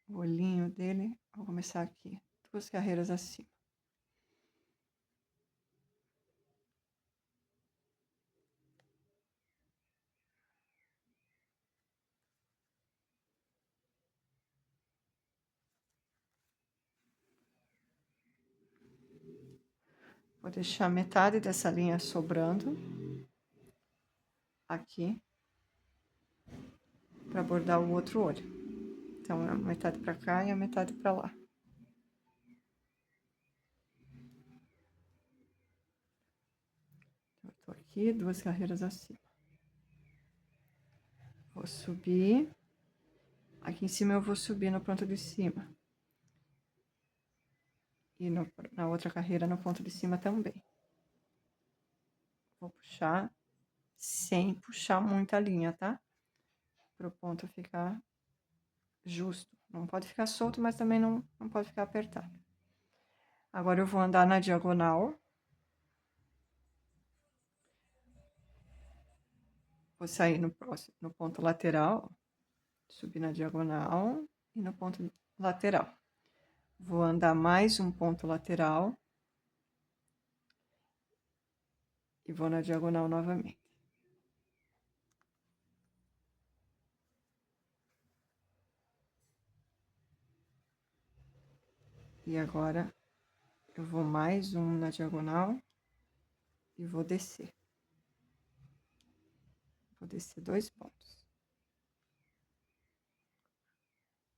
O olhinho dele. Vou começar aqui. 2 carreiras acima. Vou deixar metade dessa linha sobrando aqui para bordar o outro olho. Então, a metade para cá e a metade para lá. Eu tô aqui, 2 carreiras acima. Vou subir. Aqui em cima eu vou subir no ponto de cima. E na outra carreira no ponto de cima também. Vou puxar sem puxar muita linha, tá? Pro ponto ficar justo. Não pode ficar solto, mas também não pode ficar apertado. Agora eu vou andar na diagonal. Vou sair no ponto lateral, subir na diagonal e no ponto lateral. Vou andar mais um ponto lateral e vou na diagonal novamente. E agora eu vou mais um na diagonal e vou descer. Vou descer 2 pontos.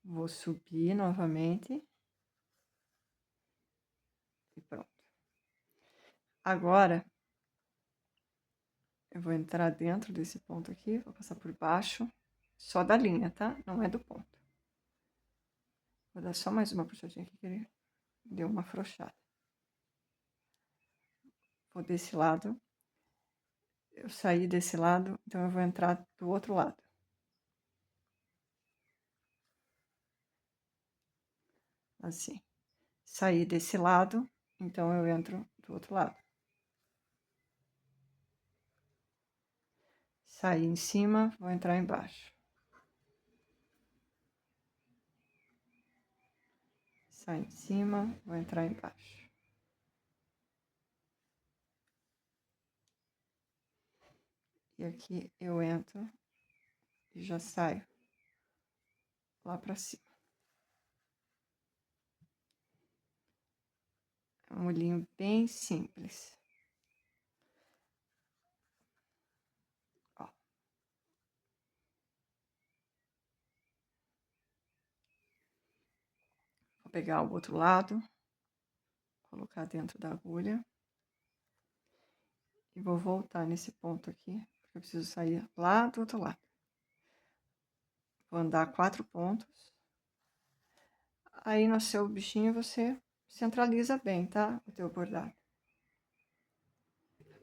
Vou subir novamente. E pronto. Agora, eu vou entrar dentro desse ponto aqui, vou passar por baixo, só da linha, tá? Não é do ponto. Vou dar só mais uma puxadinha aqui, que ele deu uma afrouxada. Vou desse lado. Eu saí desse lado, então eu vou entrar do outro lado. Assim. Saí desse lado, então eu entro do outro lado. Saí em cima, vou entrar embaixo. Saí em cima, vou entrar embaixo. E aqui eu entro e já saio lá pra cima. É um molhinho bem simples. Ó. Vou pegar o outro lado, colocar dentro da agulha. E vou voltar nesse ponto aqui, porque eu preciso sair lá do outro lado. Vou andar 4 pontos. Aí no seu bichinho você centraliza bem, tá? O teu bordado.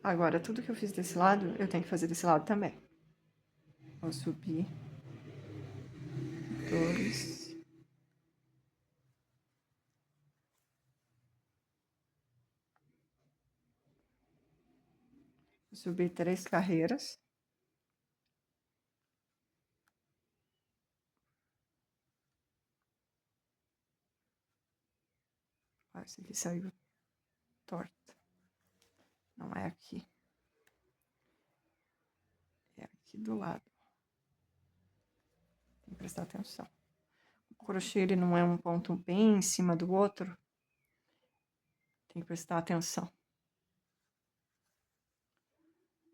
Agora, tudo que eu fiz desse lado, eu tenho que fazer desse lado também. Vou subir 2. Vou subir 3 carreiras. Ó, esse aqui saiu torto. Não é aqui. É aqui do lado. Tem que prestar atenção. O crochê, ele não é um ponto bem em cima do outro. Tem que prestar atenção.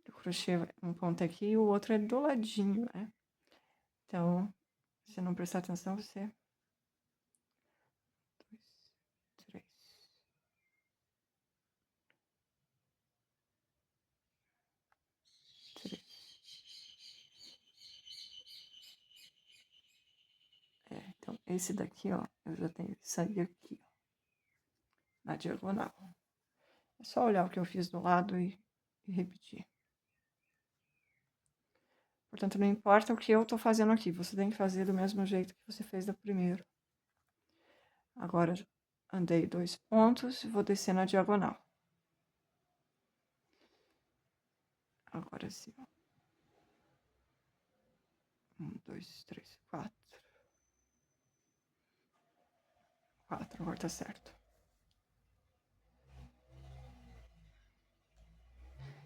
O crochê, um ponto aqui e o outro é do ladinho, né? Então, se não prestar atenção, você... 2, 3. Então, esse daqui, ó, eu já tenho que sair aqui, ó, na diagonal. É só olhar o que eu fiz do lado e repetir. Portanto, não importa o que eu tô fazendo aqui, você tem que fazer do mesmo jeito que você fez da primeira. Agora, andei 2 pontos e vou descer na diagonal. Agora sim, ó. 1, 2, 3, 4. 4, agora tá certo.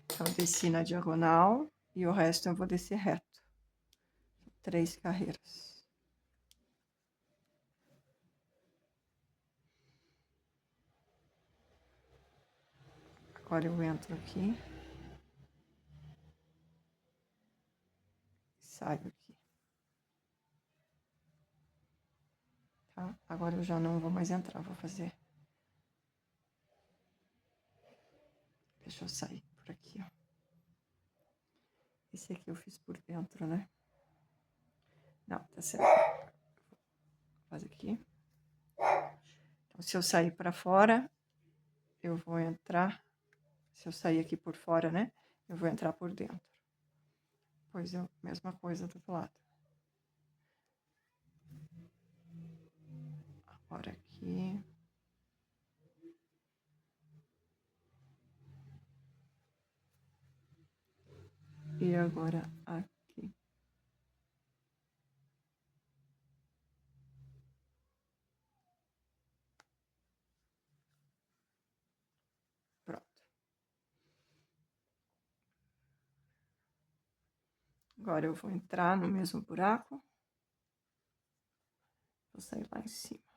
Então, desci na diagonal e o resto eu vou descer reto. 3 carreiras. Agora eu entro aqui. Saio aqui. Tá? Agora eu já não vou mais entrar, vou fazer. Deixa eu sair por aqui, ó. Esse aqui eu fiz por dentro, né? Não, tá certo. Vou fazer aqui. Então, se eu sair para fora, eu vou entrar. Se eu sair aqui por fora, né? Eu vou entrar por dentro. Pois é, mesma coisa do outro lado. Agora aqui. E agora aqui. Pronto. Agora eu vou entrar no mesmo buraco. Vou sair lá em cima.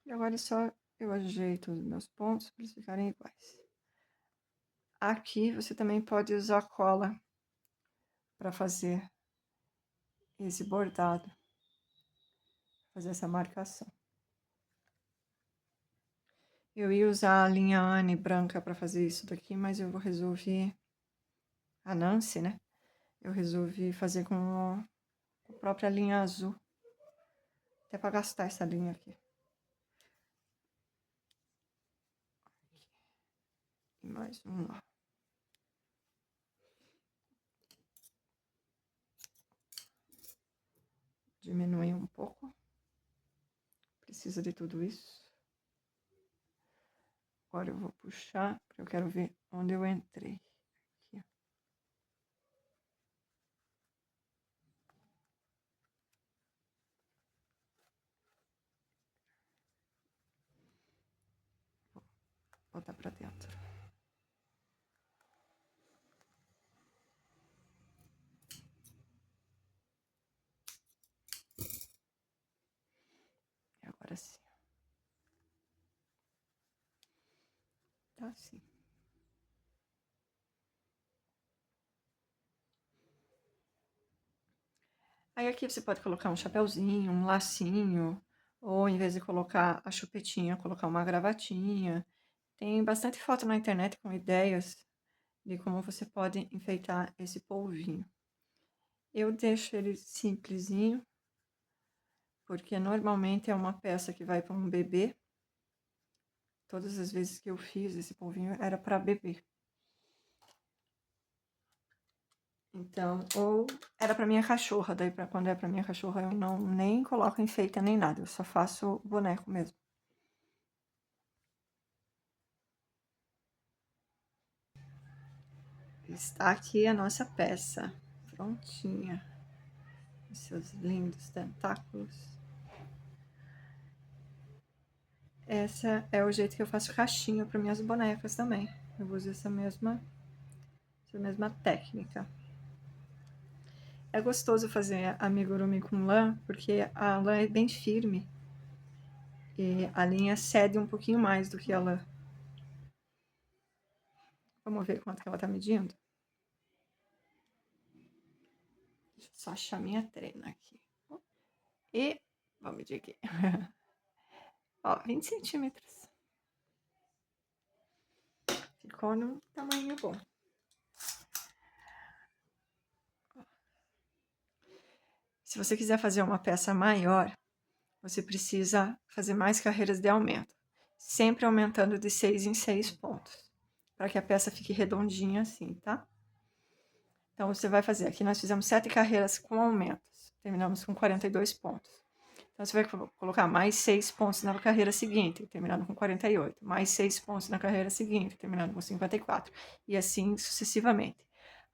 E agora é só eu ajeito os meus pontos para eles ficarem iguais. Aqui você também pode usar cola para fazer esse bordado, fazer essa marcação. Eu ia usar a linha Anne branca para fazer isso daqui, mas eu resolvi, a Nancy, né? Eu resolvi fazer com a própria linha azul, até para gastar essa linha aqui. E mais um lá. Diminuir um pouco. Precisa de tudo isso. Agora eu vou puxar, porque eu quero ver onde eu entrei. Aqui. Vou botar pra dentro. E agora sim. Tá assim. Aí aqui você pode colocar um chapéuzinho, um lacinho, ou em vez de colocar a chupetinha, colocar uma gravatinha. Tem bastante foto na internet com ideias de como você pode enfeitar esse polvinho. Eu deixo ele simplesinho, porque normalmente é uma peça que vai para um bebê. Todas as vezes que eu fiz esse polvinho era para bebê. Então, ou era para minha cachorra, daí quando é para minha cachorra eu não nem coloco enfeite nem nada, eu só faço o boneco mesmo. Está aqui a nossa peça, prontinha. Os seus lindos tentáculos. Essa é o jeito que eu faço caixinha para minhas bonecas também. Eu uso essa mesma técnica. É gostoso fazer amigurumi com lã, porque a lã é bem firme. E a linha cede um pouquinho mais do que a lã. Vamos ver quanto que ela tá medindo? Deixa eu só achar minha trena aqui. E vamos medir aqui. Ó, 20 centímetros. Ficou num tamanho bom. Se você quiser fazer uma peça maior, você precisa fazer mais carreiras de aumento. Sempre aumentando de 6 em 6 pontos. Para que a peça fique redondinha assim, tá? Então, você vai fazer. Aqui nós fizemos 7 carreiras com aumentos. Terminamos com 42 pontos. Então, você vai colocar mais 6 pontos na carreira seguinte, terminando com 48. Mais 6 pontos na carreira seguinte, terminando com 54. E assim sucessivamente.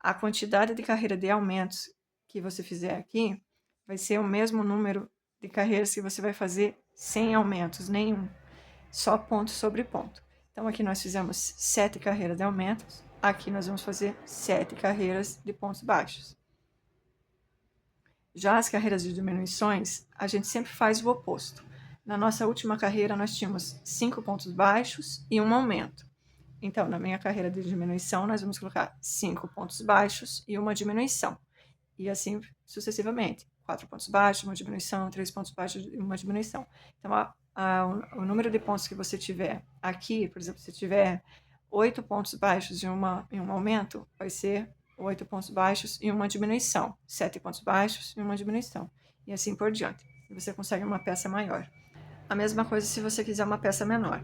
A quantidade de carreira de aumentos que você fizer aqui vai ser o mesmo número de carreiras que você vai fazer sem aumentos nenhum. Só ponto sobre ponto. Então, aqui nós fizemos 7 carreiras de aumentos. Aqui nós vamos fazer 7 carreiras de pontos baixos. Já as carreiras de diminuições, a gente sempre faz o oposto. Na nossa última carreira, nós tínhamos 5 pontos baixos e um aumento. Então, na minha carreira de diminuição, nós vamos colocar 5 pontos baixos e uma diminuição. E assim sucessivamente. 4 pontos baixos, uma diminuição, 3 pontos baixos e uma diminuição. Então, o número de pontos que você tiver aqui, por exemplo, se tiver 8 pontos baixos e um aumento, vai ser 8 pontos baixos e uma diminuição, 7 pontos baixos e uma diminuição, e assim por diante. E você consegue uma peça maior. A mesma coisa se você quiser uma peça menor.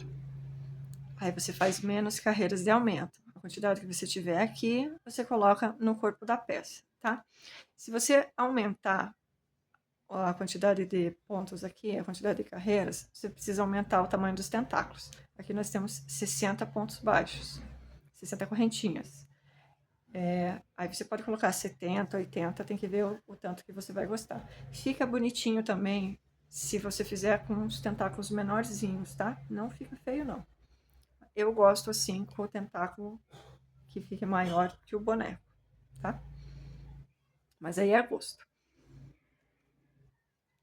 Aí você faz menos carreiras de aumento. quantidade que você tiver aqui, você coloca no corpo da peça, tá? Se você aumentar a quantidade de pontos aqui, a quantidade de carreiras, você precisa aumentar o tamanho dos tentáculos. Aqui nós temos 60 pontos baixos, 60 correntinhas. Aí você pode colocar 70, 80, tem que ver o tanto que você vai gostar. Fica bonitinho também se você fizer com os tentáculos menorzinhos, tá? Não fica feio, não. Eu gosto assim, com o tentáculo que fique maior que o boneco, tá? Mas aí é a gosto.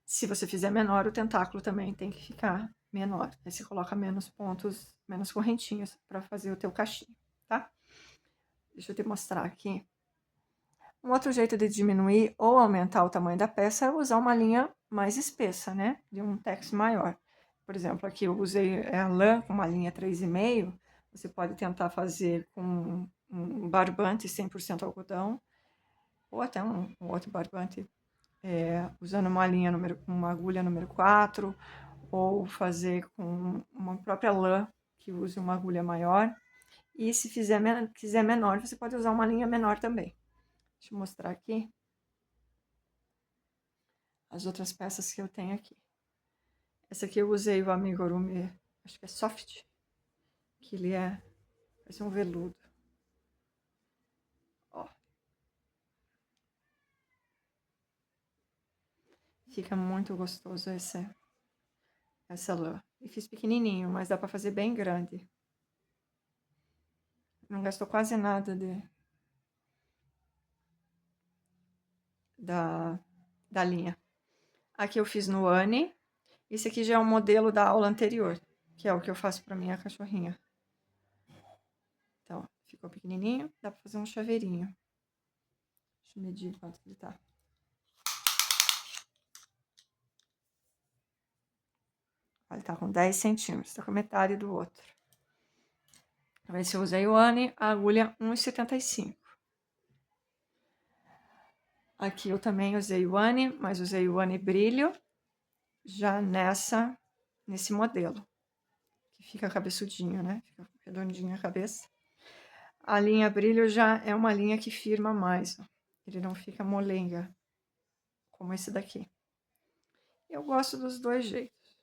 Se você fizer menor, o tentáculo também tem que ficar menor. Aí você coloca menos pontos, menos correntinhas para fazer o teu cachinho, tá? Deixa eu te mostrar aqui. Um outro jeito de diminuir ou aumentar o tamanho da peça é usar uma linha mais espessa, né? De um tex maior. Por exemplo, aqui eu usei a lã com uma linha 3,5. Você pode tentar fazer com um barbante 100% algodão, ou até um outro barbante usando uma agulha número 4, ou fazer com uma própria lã que use uma agulha maior. E se quiser menor, você pode usar uma linha menor também. Deixa eu mostrar aqui as outras peças que eu tenho aqui. Essa aqui eu usei o amigurumi, acho que é soft, que ele parece um veludo. Ó. Fica muito gostoso essa lã. E fiz pequenininho, mas dá pra fazer bem grande. Não gastou quase nada da linha. Aqui eu fiz no Anne. Esse aqui já é um modelo da aula anterior, que é o que eu faço pra minha cachorrinha. Então, ficou pequenininho, dá pra fazer um chaveirinho. Deixa eu medir quanto que ele tá. Ele tá com 10 centímetros, tá com a metade do outro. Então, esse eu usei o Anne, a agulha 1,75. Aqui eu também usei o Anne, mas usei o Anne brilho, já nesse modelo. Que fica cabeçudinho, né? Fica redondinha a cabeça. A linha brilho já é uma linha que firma mais, ó. Ele não fica molenga, como esse daqui. Eu gosto dos dois jeitos.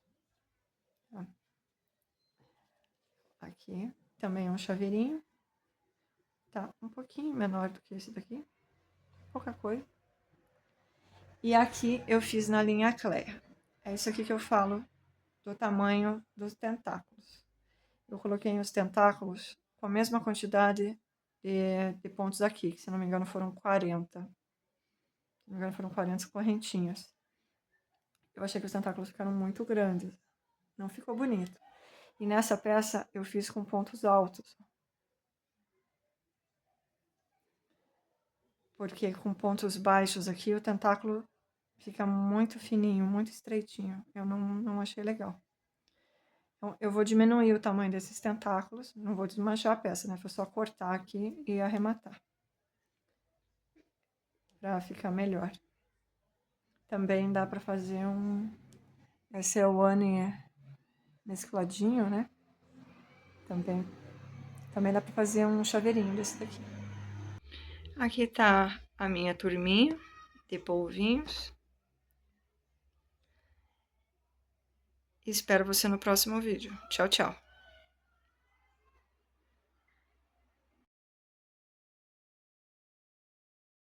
Aqui também é um chaveirinho. Tá um pouquinho menor do que esse daqui. Pouca coisa. E aqui eu fiz na linha Cleia. É isso aqui que eu falo do tamanho dos tentáculos. Eu coloquei os tentáculos com a mesma quantidade de pontos aqui, que se não me engano foram 40. Se não me engano foram 40 correntinhas. Eu achei que os tentáculos ficaram muito grandes. Não ficou bonito. E nessa peça eu fiz com pontos altos. Porque com pontos baixos aqui o tentáculo fica muito fininho, muito estreitinho. Eu não achei legal. Então, eu vou diminuir o tamanho desses tentáculos. Não vou desmanchar a peça, né? Vou só cortar aqui e arrematar. Pra ficar melhor. Também dá pra fazer Esse é o Anne mescladinho, né? Também dá pra fazer um chaveirinho desse daqui. Aqui tá a minha turminha de polvinhos. Espero você no próximo vídeo. Tchau, tchau.